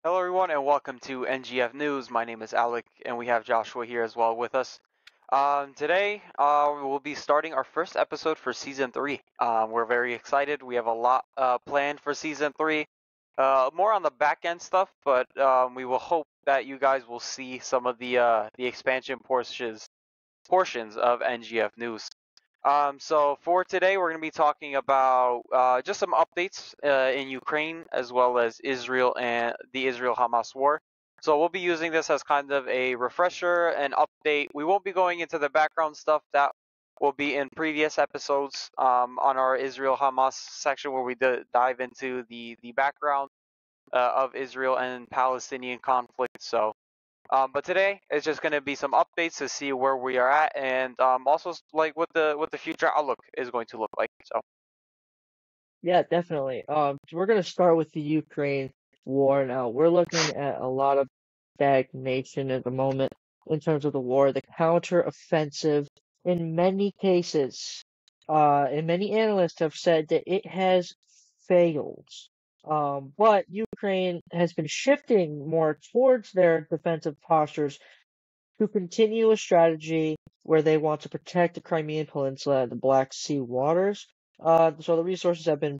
Hello, everyone, and welcome to NGF News. My name is Alec, and we have Joshua here as well with us. Today, we'll be starting our first episode for Season 3. We're very excited. We have a lot planned for Season 3. More on the back end stuff, but we will hope that you guys will see some of the expansion portions of NGF News. So for today, we're going to be talking about just some updates in Ukraine as well as Israel and the Israel-Hamas war. So we'll be using this as kind of a refresher and update. We won't be going into the background stuff that will be in previous episodes on our Israel-Hamas section where we dive into the background of Israel and Palestinian conflict. But today it's just going to be some updates to see where we are at, and also like what the future outlook is going to look like. So Yeah, definitely. We're gonna start with the Ukraine war now. We're looking at a lot of stagnation at the moment in terms of the war. The counter-offensive, in many cases, and many analysts have said that it has failed. But Ukraine has been shifting more towards their defensive postures to continue a strategy where they want to protect the Crimean Peninsula and the Black Sea waters. So the resources have been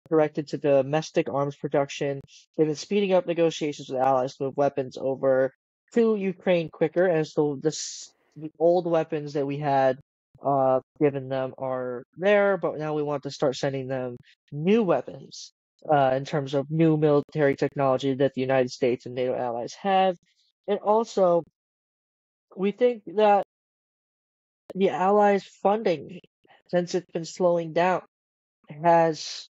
directed to domestic arms production. They've been speeding up negotiations with allies to move weapons over to Ukraine quicker, and so the old weapons that we had given them are there, but now we want to start sending them new weapons in terms of new military technology that the United States and NATO allies have. And also, we think that the Allies' funding, since it's been slowing down, has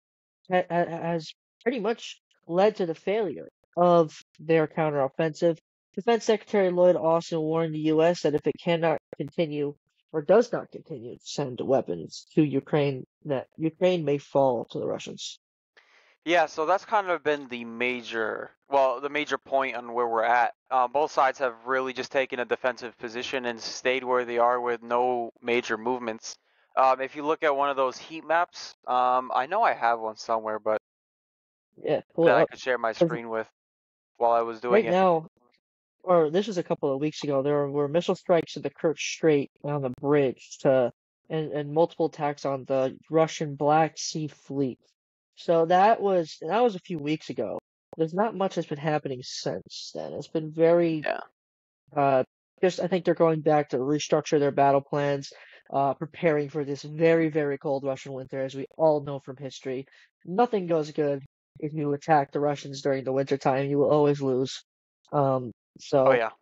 pretty much led to the failure of their counteroffensive. Defense Secretary Lloyd Austin warned the U.S. that if it cannot continue or does not continue to send weapons to Ukraine, that Ukraine may fall to the Russians. yeah, so that's kind of been the major point on where we're at. Both sides have really just taken a defensive position and stayed where they are with no major movements. If you look at one of those heat maps, I know I have one somewhere, but Yeah, pull it that I up. could share my 'Cause screen with while I was doing right it. now, or this was a couple of weeks ago, there were missile strikes at the Kerch Strait on the bridge and multiple attacks on the Russian Black Sea Fleet. So that was a few weeks ago. There's not much that's been happening since then. It's been very Yeah. uh just I think they're going back to restructure their battle plans, preparing for this very, very cold Russian winter, as we all know from history. Nothing goes good if you attack the Russians during the winter time. You will always lose. Um, Oh so yeah.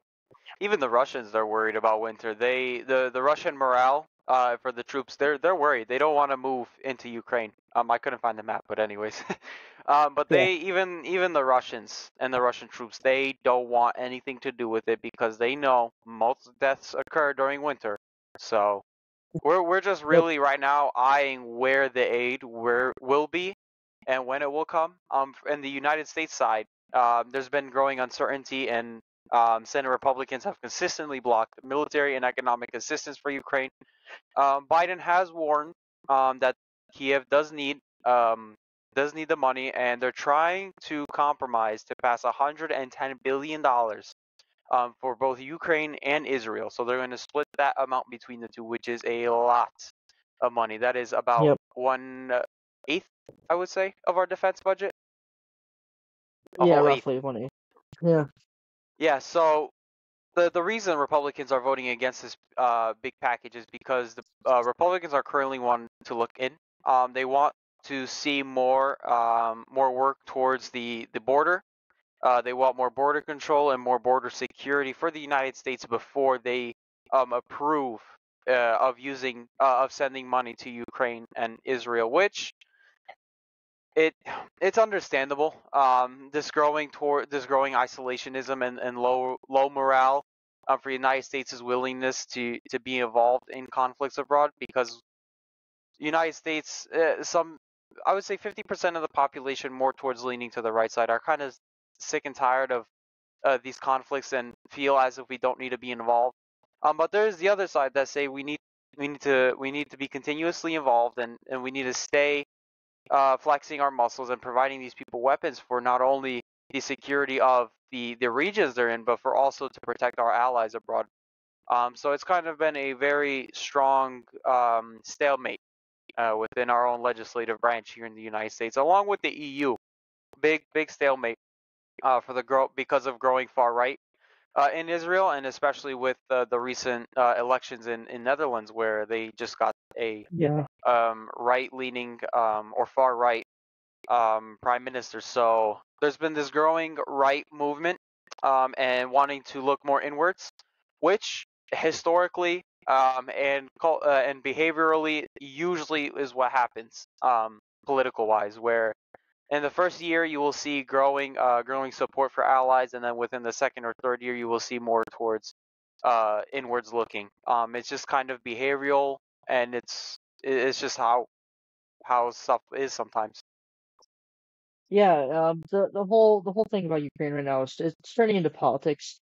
Even the Russians, they're worried about winter. The Russian morale for the troops, they're worried. They don't want to move into Ukraine. I couldn't find the map, but anyways. But yeah, even the Russians and the Russian troops, they don't want anything to do with it because they know most deaths occur during winter. So we're just yep, really right now eyeing where the aid will be and when it will come. In the United States side, there's been growing uncertainty, and Senate Republicans have consistently blocked military and economic assistance for Ukraine. Biden has warned that Kiev does need the money, and they're trying to compromise to pass $110 billion for both Ukraine and Israel. So they're going to split that amount between the two, which is a lot of money. That is about yep, 1/8, I would say, of our defense budget. A yeah, whole eighth. roughly 1/8. Yeah, Yeah. So the reason Republicans are voting against this big package is because the Republicans are currently wanting to look in. They want to see more work towards the border. They want more border control and more border security for the United States before they approve of sending money to Ukraine and Israel, which it it's understandable. This growing isolationism and low morale for the United States' willingness to be involved in conflicts abroad, because United States, some, I would say 50% of the population, more towards leaning to the right side, are kind of sick and tired of these conflicts and feel as if we don't need to be involved. But there's the other side that say we need to be continuously involved, and we need to stay flexing our muscles and providing these people weapons for not only the security of the regions they're in, but for also to protect our allies abroad. So it's kind of been a very strong stalemate within our own legislative branch here in the United States, along with the EU. Big stalemate for the because of growing far right in Israel, and especially with the recent elections in Netherlands, where they just got a Yeah. right-leaning or far right prime minister. So there's been this growing right movement and wanting to look more inwards, which historically and behaviorally usually is what happens political wise, where in the first year you will see growing support for allies, and then within the second or third year you will see more towards inwards looking. It's just kind of behavioral, and it's just how stuff is sometimes. Yeah, the whole thing about Ukraine right now is it's turning into politics.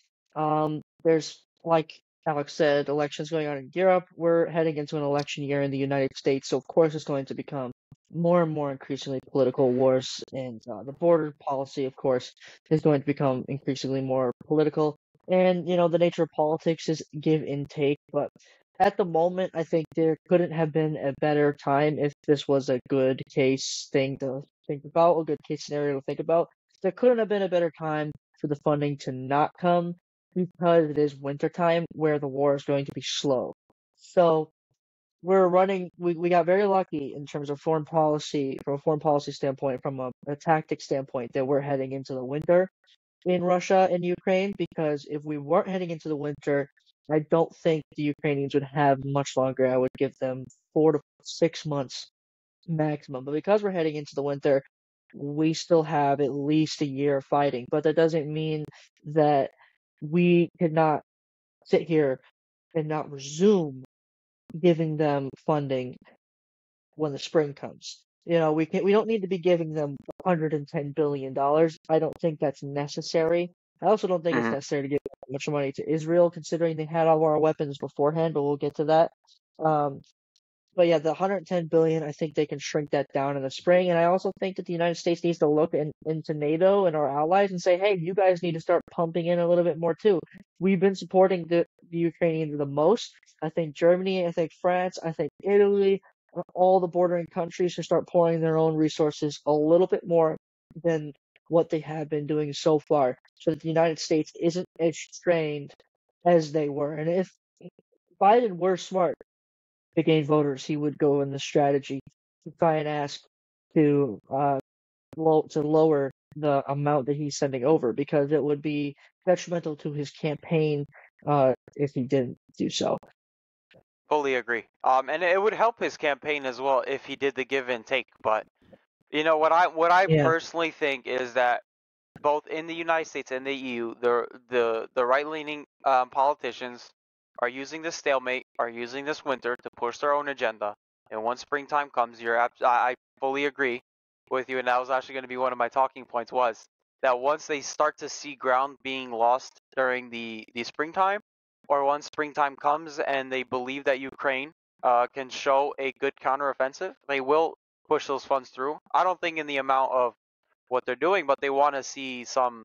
There's, like Alex said, elections going on in Europe. We're heading into an election year in the United States, so of course it's going to become more and more increasingly political wars, and the border policy, of course, is going to become increasingly more political. And the nature of politics is give and take, but at the moment, I think there couldn't have been a better time if this was a good case thing to think about, a good case scenario to think about. There couldn't have been a better time for the funding to not come because it is winter time where the war is going to be slow. So we got very lucky in terms of foreign policy, from a foreign policy standpoint, from a tactic standpoint, that we're heading into the winter in Russia and Ukraine, because if we weren't heading into the winter, I don't think the Ukrainians would have much longer. I would give them 4 to 6 months maximum. But because we're heading into the winter, we still have at least a year of fighting. But that doesn't mean that we could not sit here and not resume giving them funding when the spring comes. We don't need to be giving them $110 billion. I don't think that's necessary. I also don't think it's Hmm. necessary to give that much money to Israel, considering they had all of our weapons beforehand, but we'll get to that. Um, but yeah, the 110 billion, I think they can shrink that down in the spring. And I also think that the United States needs to look into NATO and our allies and say, hey, you guys need to start pumping in a little bit more too. We've been supporting the Ukrainians the most. I think Germany, I think France, I think Italy, all the bordering countries should start pouring their own resources a little bit more than what they have been doing so far, so that the United States isn't as strained as they were. And if Biden were smart to gain voters, he would go in the strategy to try and ask to lower the amount that he's sending over, because it would be detrimental to his campaign if he didn't do so. Fully agree. And it would help his campaign as well if he did the give and take. But what I Yeah, personally think is that both in the United States and the EU, the right-leaning politicians are using this stalemate, are using this winter to push their own agenda. And once springtime comes, I fully agree with you, and that was actually going to be one of my talking points, was that once they start to see ground being lost during the springtime, or once springtime comes and they believe that Ukraine can show a good counteroffensive, they will push those funds through. I don't think in the amount of what they're doing, but they want to see some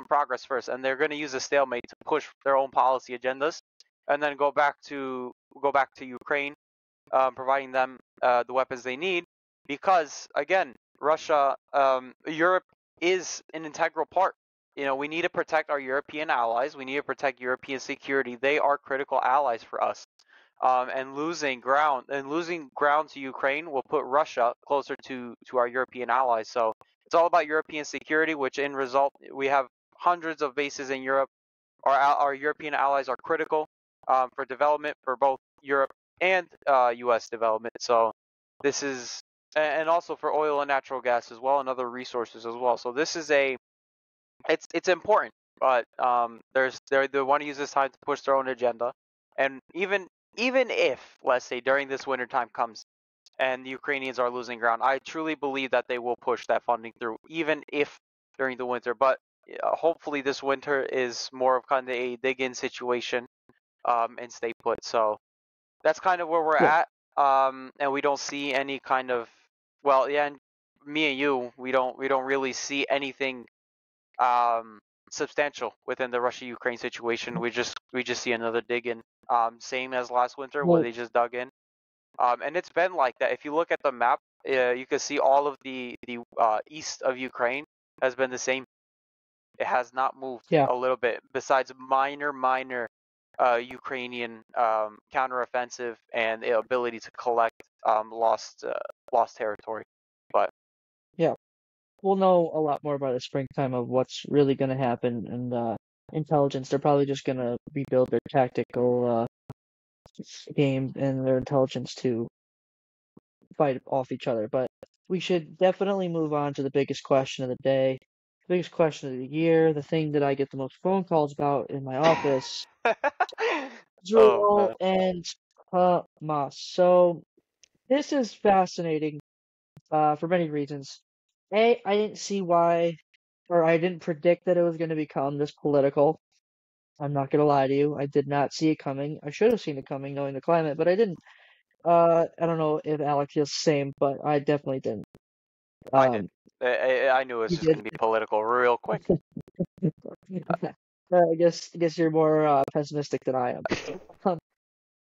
progress first, and they're going to use a stalemate to push their own policy agendas, and then go back to Ukraine, providing them the weapons they need, because again, Russia, Europe is an integral part. We need to protect our European allies. We need to protect European security. They are critical allies for us. And losing ground to Ukraine will put Russia closer to our European allies. So it's all about European security, which in result we have hundreds of bases in Europe. Our European allies are critical for development for both Europe and U.S. development. So this is and also for oil and natural gas as well, and other resources as well. So this is it's important, but they want to use this time to push their own agenda, and even if, let's say, during this winter time comes and the Ukrainians are losing ground, I truly believe that they will push that funding through, even if during the winter. But hopefully this winter is more of kind of a dig-in situation, and stay put. So that's kind of where we're yeah, at, and we don't see any kind of, well, yeah, and me and you, we don't really see anything substantial within the Russia-Ukraine situation. We just see another dig in, same as last winter where Well, they just dug in. And it's been like that. If you look at the map, you can see all of the east of Ukraine has been the same. It has not moved yeah, a little bit, besides minor Ukrainian counteroffensive and the ability to collect lost territory. But yeah. We'll know a lot more by the springtime of what's really going to happen and intelligence. They're probably just going to rebuild their tactical game and their intelligence to fight off each other. But we should definitely move on to the biggest question of the day, the biggest question of the year, the thing that I get the most phone calls about in my office, oh Israel man, and Hamas. So this is fascinating for many reasons. I didn't see why, or I didn't predict that it was going to become this political. I'm not going to lie to you. I did not see it coming. I should have seen it coming knowing the climate, but I didn't. I don't know if Alex feels the same, but I definitely didn't. I did. Um, I knew it was you just did. gonna be political real quick. I guess you're more pessimistic than I am. Um,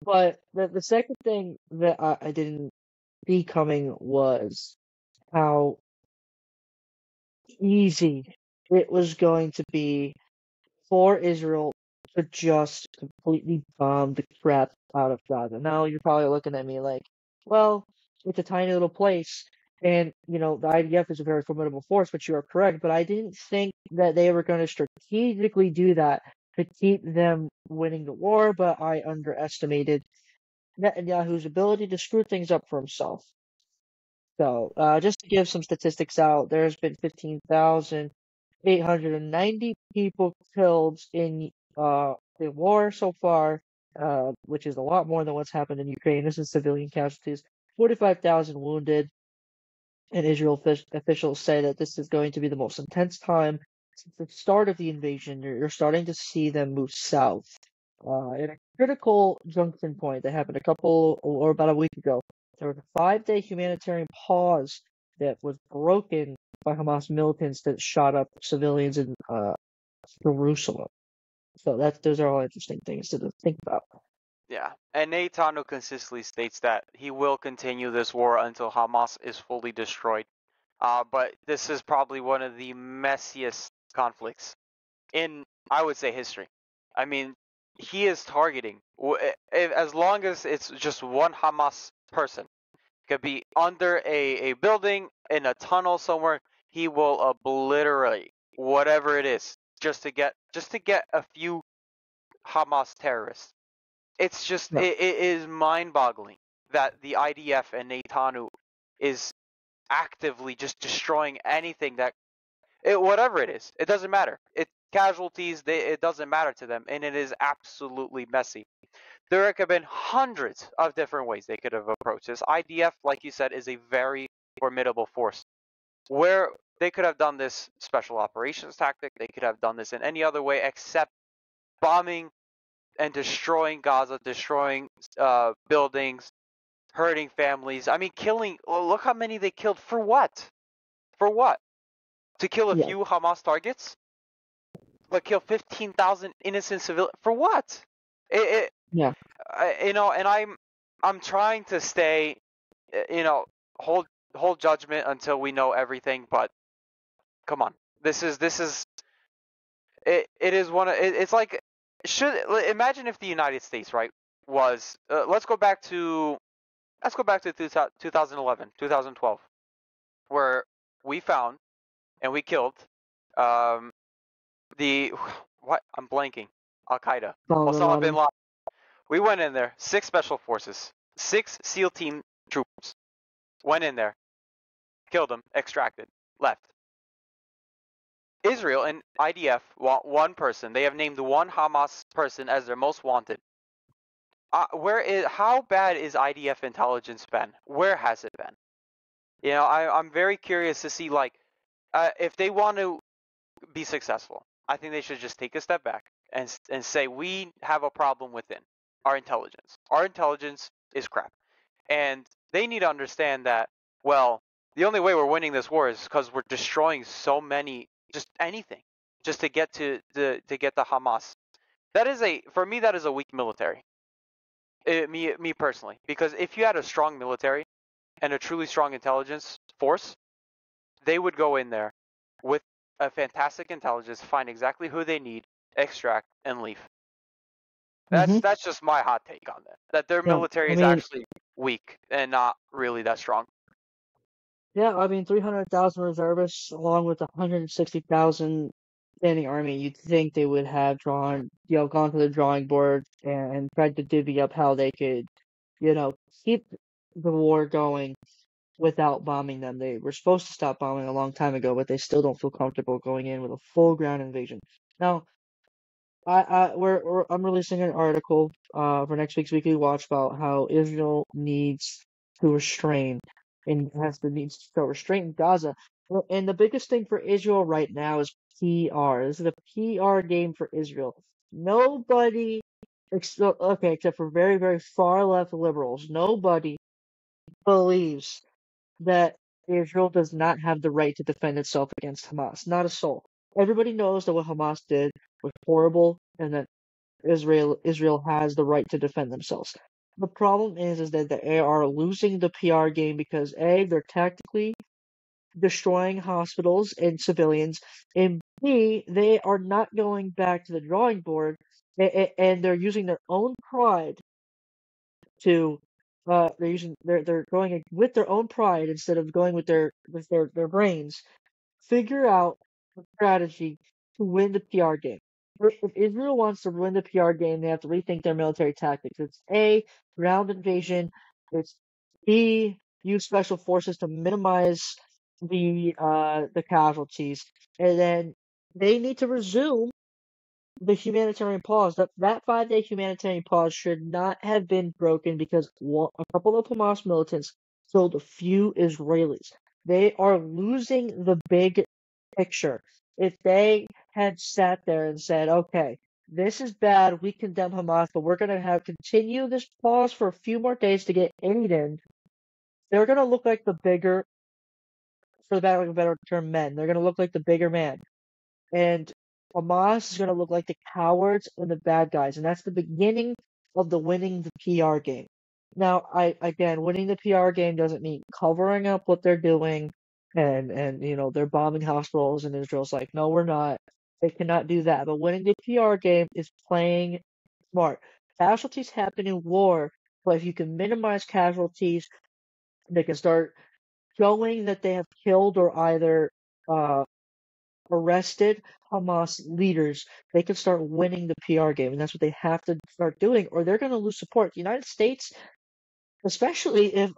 but the second thing that I didn't see coming was how easy it was going to be for Israel to just completely bomb the crap out of Gaza. Now you're probably looking at me like, well, it's a tiny little place, and the IDF is a very formidable force, but you are correct. But I didn't think that they were going to strategically do that to keep them winning the war, but I underestimated Netanyahu's ability to screw things up for himself. So, just to give some statistics out, there's been 15,890 people killed in the war so far, which is a lot more than what's happened in Ukraine. This is civilian casualties. 45,000 wounded, and Israel officials say that this is going to be the most intense time since the start of the invasion. You're starting to see them move south. At a critical junction point that happened a couple or about a week ago, there was a 5-day humanitarian pause that was broken by Hamas militants that shot up civilians in Jerusalem. So those are all interesting things to think about. Yeah, and Netanyahu consistently states that he will continue this war until Hamas is fully destroyed. But this is probably one of the messiest conflicts in, I would say, history. I mean, he is targeting, as long as it's just one Hamas person, could be under a building, in a tunnel somewhere, he will obliterate whatever it is just to get a few Hamas terrorists. It's just Yeah, it is mind-boggling that the IDF and Netanyahu is actively just destroying anything that whatever it is. It doesn't matter. It casualties. It doesn't matter to them, and it is absolutely messy. There could have been hundreds of different ways they could have approached this. IDF, like you said, is a very formidable force. Where they could have done this special operations tactic, they could have done this in any other way except bombing and destroying Gaza, destroying buildings, hurting families. I mean, killing. Look how many they killed. For what? For what? To kill a yeah, few Hamas targets? But kill 15,000 innocent civilians? For what? It, yeah, and I'm trying to stay, you know, hold judgment until we know everything. But come on, this is it is one of it's like should imagine if the United States, right, was let's go back to 2011 2012 where we found and we killed um the what I'm blanking, Al Qaeda, Osama bin Osama bin Laden. Laden. We went in there, 6 special forces, 6 SEAL team troops went in there, killed them, extracted, left. Israel and IDF want one person. They have named one Hamas person as their most wanted. How bad is IDF intelligence been? Where has it been? I'm very curious to see, like, if they want to be successful, I think they should just take a step back and say we have a problem within our intelligence. Our intelligence is crap, and they need to understand that. Well, the only way we're winning this war is because we're destroying so many, just anything. just to get to get the Hamas. That is for me that is a weak military. Me personally, because if you had a strong military and a truly strong intelligence force, they would go in there with a fantastic intelligence, find exactly who they need, extract, and leave. Mm-hmm. That's just my hot take on that. That their Yeah, military I is mean, actually weak and not really that strong. yeah, I mean, 300,000 reservists along with 160,000 standing army. You'd think they would have gone to the drawing board and tried to divvy up how they could, keep the war going without bombing them. They were supposed to stop bombing a long time ago, but they still don't feel comfortable going in with a full ground invasion. Now, I'm releasing an article for next week's Weekly Watch about how Israel needs to restrain and needs to show restraint in Gaza. And the biggest thing for Israel right now is PR. This is a PR game for Israel. Nobody, except for very, very far left liberals, nobody believes that Israel does not have the right to defend itself against Hamas. Not a soul. Everybody knows that what Hamas did was horrible and that Israel has the right to defend themselves. The problem is that they are losing the PR game because A, they're tactically destroying hospitals and civilians, and B, they are not going back to the drawing board, and they're using their own pride to they're going with their own pride instead of going with their brains. Figure out a strategy to win the PR game. If Israel wants to win the PR game, they have to rethink their military tactics. It's A, ground invasion. It's B, use special forces to minimize the casualties, and then they need to resume the humanitarian pause. That 5-day humanitarian pause should not have been broken because a couple of Hamas militants killed a few Israelis. They are losing the big picture. If they had sat there and said, "Okay, this is bad. We condemn Hamas, but we're going to have continue this pause for a few more days to get aid in," they're going to look like the bigger, for the better of a better term, men. They're going to look like the bigger man. And Hamas is going to look like the cowards and the bad guys, and that's the beginning of the winning the PR game. Now, winning the PR game doesn't mean covering up what they're doing, and they're bombing hospitals, and Israel's like, no, we're not. They cannot do that. But winning the PR game is playing smart. Casualties happen in war, but if you can minimize casualties, they can start showing that they have killed or either uh, arrested Hamas leaders, they can start winning the PR game, and that's what they have to start doing, or they're going to lose support. The United States, especially if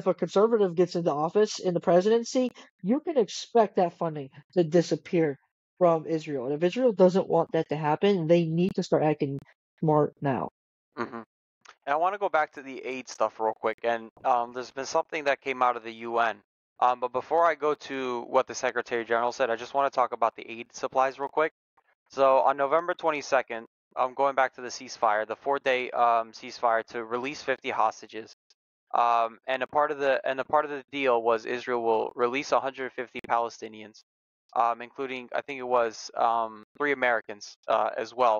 a conservative gets into office in the presidency, you can expect that funding to disappear from Israel. And if Israel doesn't want that to happen, they need to start acting smart now. Hmm. And I want to go back to the aid stuff real quick. And there's been something that came out of the UN. But before I go to what the Secretary General said, I just want to talk about the aid supplies real quick. So on November 22nd, going back to the ceasefire, the 4-day ceasefire to release 50 hostages. And a part of the deal was Israel will release 150 Palestinians, including I think it was 3 Americans as well.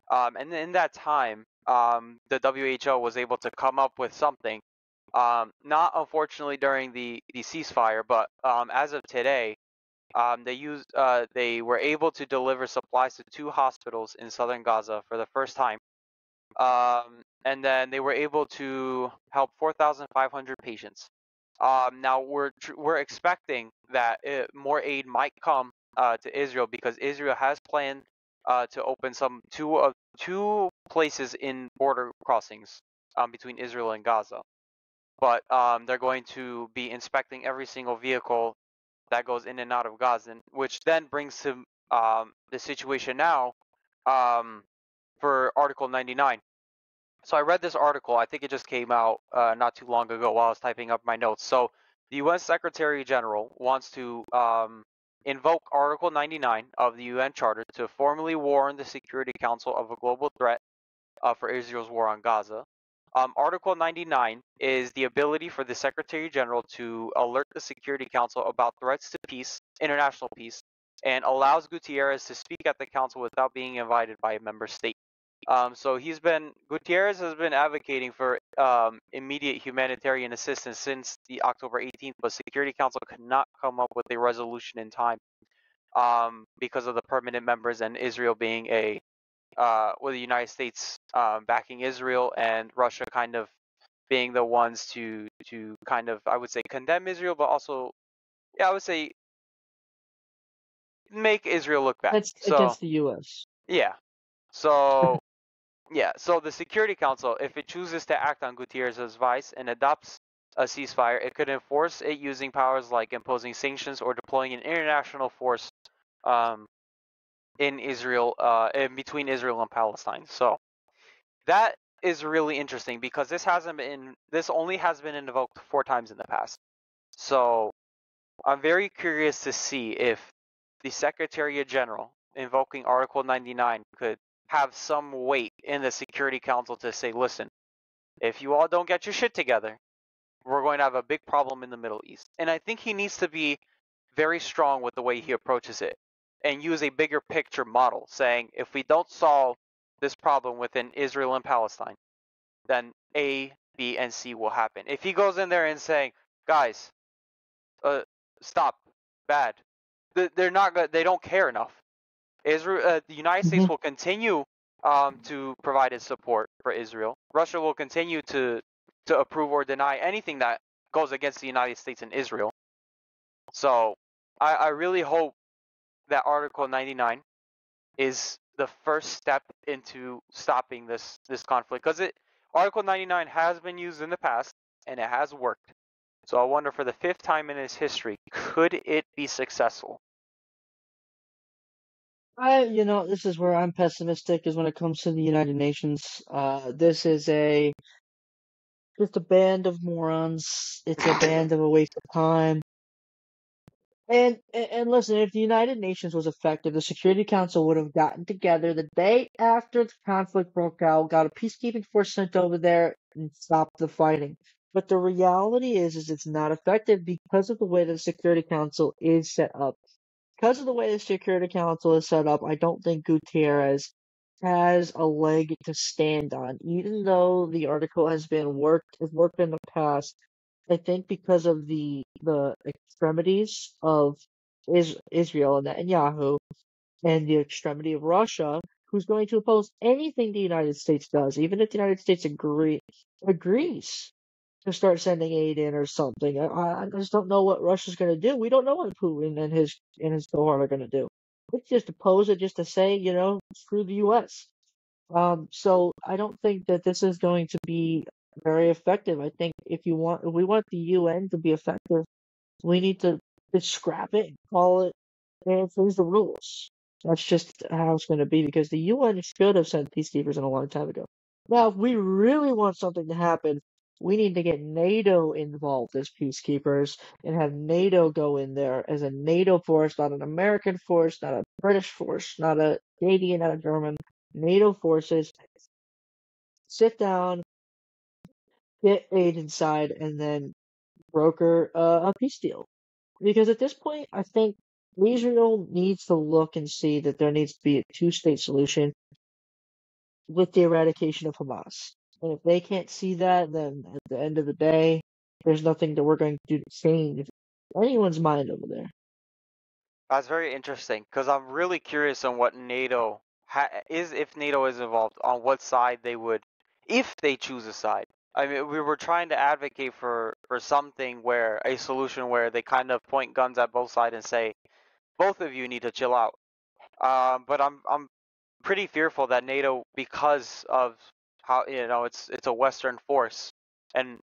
And in that time, the WHO was able to come up with something. Not unfortunately during the ceasefire, but as of today, they were able to deliver supplies to 2 hospitals in southern Gaza for the first time. And then they were able to help 4,500 patients. Now we're expecting that more aid might come to Israel because Israel has planned to open two places in border crossings between Israel and Gaza. But they're going to be inspecting every single vehicle that goes in and out of Gaza, which then brings to the situation now um, for Article 99. So I read this article. I think it just came out not too long ago while I was typing up my notes. So the U.S. Secretary General wants to invoke Article 99 of the UN Charter to formally warn the Security Council of a global threat for Israel's war on Gaza. Article 99 is the ability for the Secretary General to alert the Security Council about threats to peace, international peace, and allows Gutierrez to speak at the council without being invited by a member state. So Gutierrez has been advocating for immediate humanitarian assistance since the October 18th, but Security Council could not come up with a resolution in time because of the permanent members and Israel being the United States backing Israel and Russia kind of being the ones to kind of, I would say, condemn Israel, but also, yeah, I would say make Israel look bad. That's So against the U.S. yeah, so yeah, so the Security Council, if it chooses to act on Gutierrez's advice and adopts a ceasefire, it could enforce it using powers like imposing sanctions or deploying an international force um, in Israel, in between Israel and Palestine. So that is really interesting because this only has been invoked 4 times in the past. So I'm very curious to see if the Secretary General invoking Article 99 could have some weight in the Security Council to say, listen, if you all don't get your shit together, we're going to have a big problem in the Middle East. And I think he needs to be very strong with the way he approaches it and use a bigger picture model, saying if we don't solve this problem within Israel and Palestine, then A, B, and C will happen. If he goes in there and saying, guys, stop, bad, they're not good. They don't care enough. The United Hmm. States will continue to provide its support for Israel. Russia will continue to approve or deny anything that goes against the United States and Israel. So I really hope that Article 99 is the first step into stopping this conflict, because Article 99 has been used in the past and it has worked. So I wonder, for the 5th time in its history, could it be successful? This is where I'm pessimistic is when it comes to the United Nations. This is just a band of morons. It's a band of a waste of time. And listen, if the United Nations was effective, the Security Council would have gotten together the day after the conflict broke out, got a peacekeeping force sent over there, and stopped the fighting. But the reality is it's not effective because of the way the Security Council is set up. Because of the way the Security Council is set up, I don't think Gutierrez has a leg to stand on, even though the article has worked in the past. I think because of the extremities of Israel and Netanyahu and the extremity of Russia, who's going to oppose anything the United States does, even if the United States agrees to start sending aid in or something. I just don't know what Russia's going to do. We don't know what Putin and his cohort are going to do. It's just oppose it just to say, screw the U.S. So I don't think that this is going to be very effective. I think if we want the UN to be effective, we need to just scrap it, call it, and change the rules. That's just how it's going to be because the UN should have sent peacekeepers in a long time ago. Now, if we really want something to happen, we need to get NATO involved as peacekeepers and have NATO go in there as a NATO force, not an American force, not a British force, not a Canadian, not a German. NATO forces sit down, get aid inside, and then broker a peace deal. Because at this point, I think Israel needs to look and see that there needs to be a two-state solution with the eradication of Hamas. And if they can't see that, then at the end of the day, there's nothing that we're going to do to change anyone's mind over there. That's very interesting because I'm really curious on what NATO if NATO is involved, on what side they would, if they choose a side. I mean, we were trying to advocate for something where a solution where they kind of point guns at both sides and say, both of you need to chill out. But I'm pretty fearful that NATO, because of how it's a Western force, and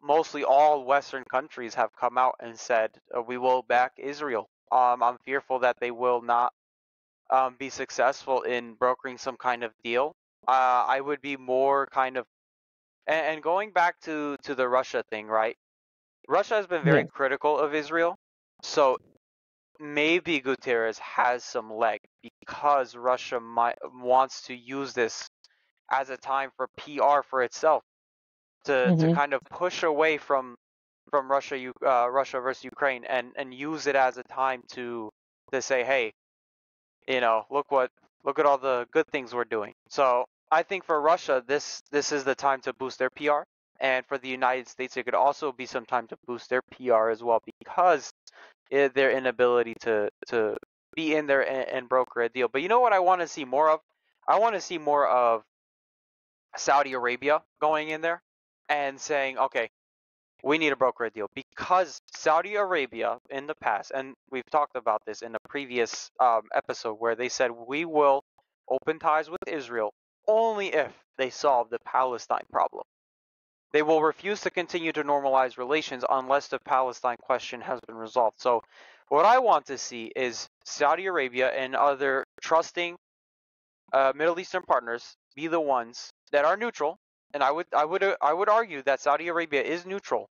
mostly all Western countries have come out and said we will back Israel. I'm fearful that they will not be successful in brokering some kind of deal. I would be more kind of, and going back to the Russia thing, right? Russia has been very Yeah. critical of Israel, so maybe Gutierrez has some leg because Russia wants to use this as a time for PR for itself, to Hmm. kind of push away from Russia versus Ukraine, and use it as a time to to say, hey, look at all the good things we're doing. So I think for Russia, this is the time to boost their PR, and for the United States, it could also be some time to boost their PR as well because their inability to be in there and broker a deal. But you know what I want to see more of? I want to see more of Saudi Arabia going in there and saying, okay, we need to broker a deal because Saudi Arabia in the past, and we've talked about this in a previous episode where they said we will open ties with Israel only if they solve the Palestine problem. They will refuse to continue to normalize relations unless the Palestine question has been resolved. So, what I want to see is Saudi Arabia and other trusting Middle Eastern partners be the ones that are neutral, and I would argue that Saudi Arabia is neutral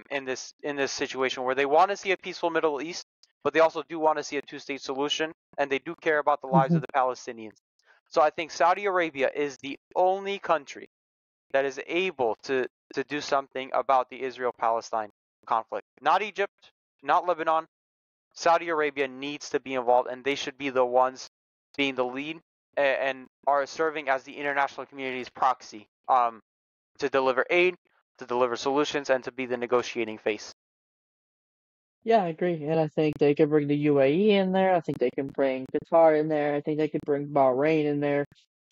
in this situation where they want to see a peaceful Middle East, but they also do want to see a two-state solution, and they do care about the lives Hmm. of the Palestinians. So I think Saudi Arabia is the only country that is able to do something about the Israel-Palestine conflict. Not Egypt, not Lebanon. Saudi Arabia needs to be involved, and they should be the ones being the lead and are serving as the international community's proxy to deliver aid, to deliver solutions, and to be the negotiating face. Yeah, I agree. And I think they could bring the UAE in there. I think they can bring Qatar in there. I think they could bring Bahrain in there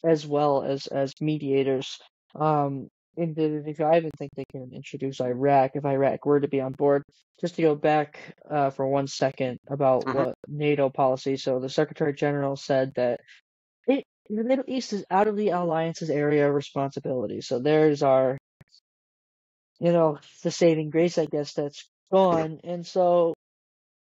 as well as mediators. Um, I even think they can introduce Iraq if Iraq were to be on board. Just to go back for 1 second about Hmm. what NATO policy. So the Secretary General said that the Middle East is out of the alliance's area of responsibility. So there's our, the saving grace, I guess, that's gone. And so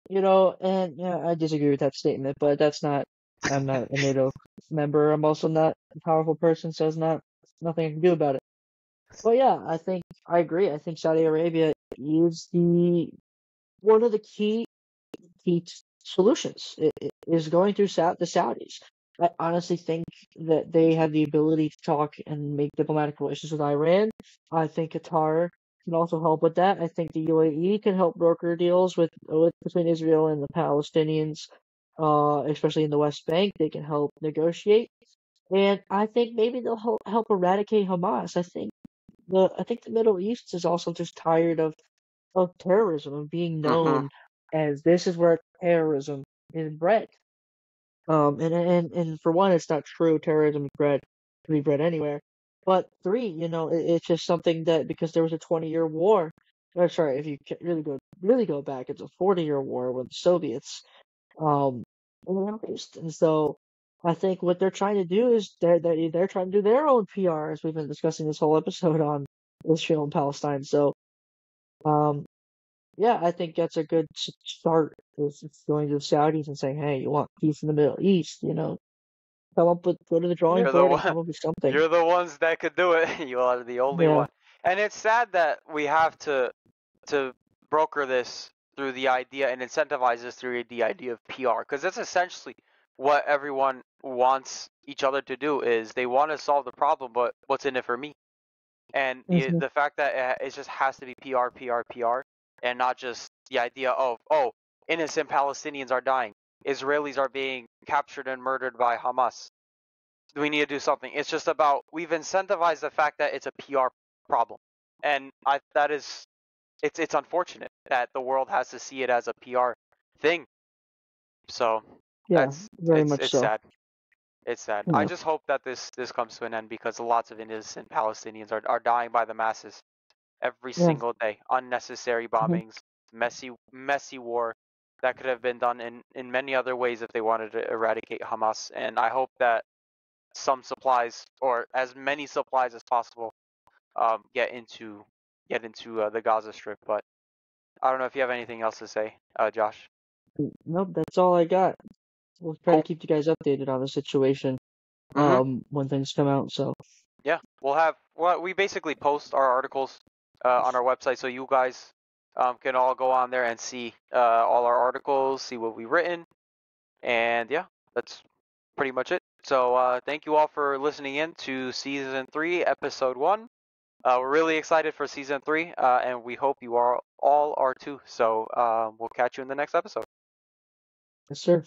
and yeah, I disagree with that statement, but I'm not a NATO member. I'm also not a powerful person, so it's nothing I can do about it. But yeah, I agree. I think Saudi Arabia is one of the key solutions. It is going through the Saudis. I honestly think that they have the ability to talk and make diplomatic relations with Iran. I think Qatar can also help with that. I think the UAE can help broker deals with between Israel and the Palestinians, especially in the West Bank. They can help negotiate, and I think maybe they'll help eradicate Hamas. I think the Middle East is also just tired of terrorism and being Hmm. known as this is where terrorism is bred. And for one, it's not true. Terrorism is bred can be bred anywhere. But three, it's just something that because there was a 20-year war. Or sorry, if you really go back, it's a 40-year war with the Soviets. Um, in the Middle East, and so I think what they're trying to do is they're trying to do their own PR, as we've been discussing this whole episode on Israel and Palestine. So um, yeah, I think that's a good start. Is going to the Saudis and saying, "Hey, you want peace in the Middle East? Go to the drawing You're the board and one. come up with something." You're the ones that could do it. You are the only Yeah. one. And it's sad that we have to broker this through the idea and incentivize this through the idea of PR because that's essentially what everyone wants each other to do is they want to solve the problem, but what's in it for me? And Hmm. the fact that it just has to be PR, PR, PR, and not just the idea of, oh, innocent Palestinians are dying, Israelis are being captured and murdered by Hamas. We need to do something. It's just about we've incentivized the fact that it's a PR problem, and that is it's unfortunate that the world has to see it as a PR thing. So Yeah, that's very much it's so. sad. It's sad. I Yeah. just hope that this comes to an end because lots of innocent Palestinians are dying by the masses every Yeah. single day. Unnecessary Hmm. bombings, messy war that could have been done in many other ways if they wanted to eradicate Hamas. And I hope that some supplies or as many supplies as possible get into the Gaza Strip. But I don't know if you have anything else to say, Josh. Nope, that's all I got. We'll try to Cool. keep you guys updated on the situation Mhm. when things come out. So Yeah, we basically post our articles on our website, so you guys can all go on there and see all our articles, see what we've written, and yeah, that's pretty much it. So thank you all for listening in to season 3, episode 1. We're really excited for season 3, and we hope you all are too. So we'll catch you in the next episode. Yes, sir.